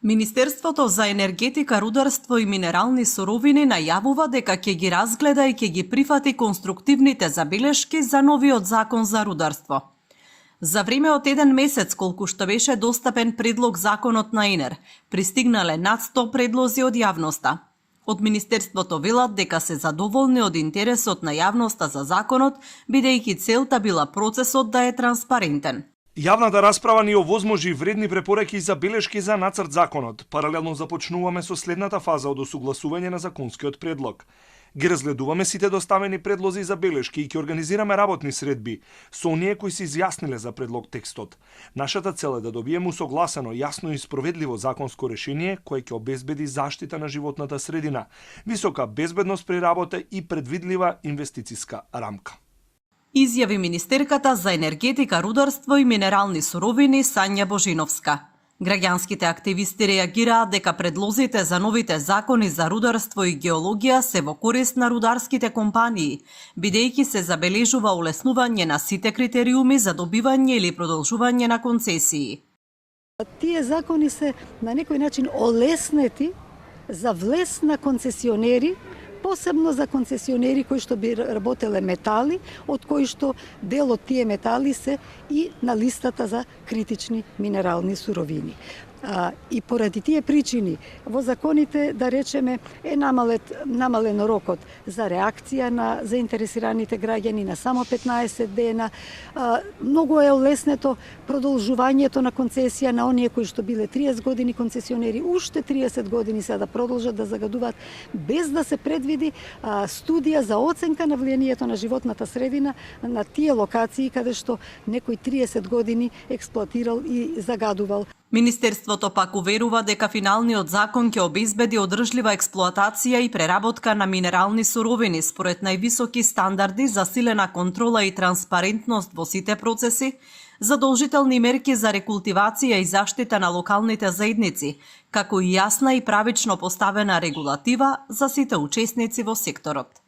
Министерството за енергетика, рударство и минерални суровини најавува дека ќе ги разгледа и ќе ги прифати конструктивните забелешки за новиот закон за рударство. За време од еден месец, колку што беше достапен предлог законот на ИНЕР, пристигнале над 100 предлози од јавноста. Од Министерството велат дека се задоволни од интересот на јавноста за законот, бидејќи целта била процесот да е транспарентен. Јавната расправа ни овозможи вредни препораки и забелешки за нацрт законот. Паралелно започнуваме со следната фаза од осугласување на законскиот предлог. Ги разгледуваме сите доставени предлози и забелешки и ќе организираме работни средби со оние кои се изјасниле за предлог текстот. Нашата цел е да добиеме усогласено, јасно и справедливо законско решение кое ќе обезбеди заштита на животната средина, висока безбедност при работа и предвидлива инвестициска рамка. Изјави министерката за енергетика, рударство и минерални суровини Сања Божиновска. Граѓанските активисти реагираат дека предлозите за новите закони за рударство и геологија се во корист на рударските компании, бидејќи се забележува олеснување на сите критериуми за добивање или продолжување на концесии. Тие закони се на некој начин олеснети за влез на концесионери, посебно за концесионери кои што би работеле метали, од кои што дел од тие метали се и на листата за критични минерални суровини. И поради тие причини во законите, да речеме, е намален рокот за реакција на заинтересираните граѓани на само 15 дена. Многу е олеснето продолжувањето на концесија на оние кои што биле 30 години концесионери, уште 30 години се да продолжат да загадуваат, без да се предвиди студија за оценка на влијанието на животната средина на тие локации каде што некој 30 години експлоатирал и загадувал. Министерството пак уверува дека финалниот закон ќе обезбеди одржлива експлоатација и преработка на минерални суровини според највисоки стандарди, засилена контрола и транспарентност во сите процеси, задолжителни мерки за рекултивација и заштита на локалните заедници, како и јасна и правично поставена регулатива за сите учесници во секторот.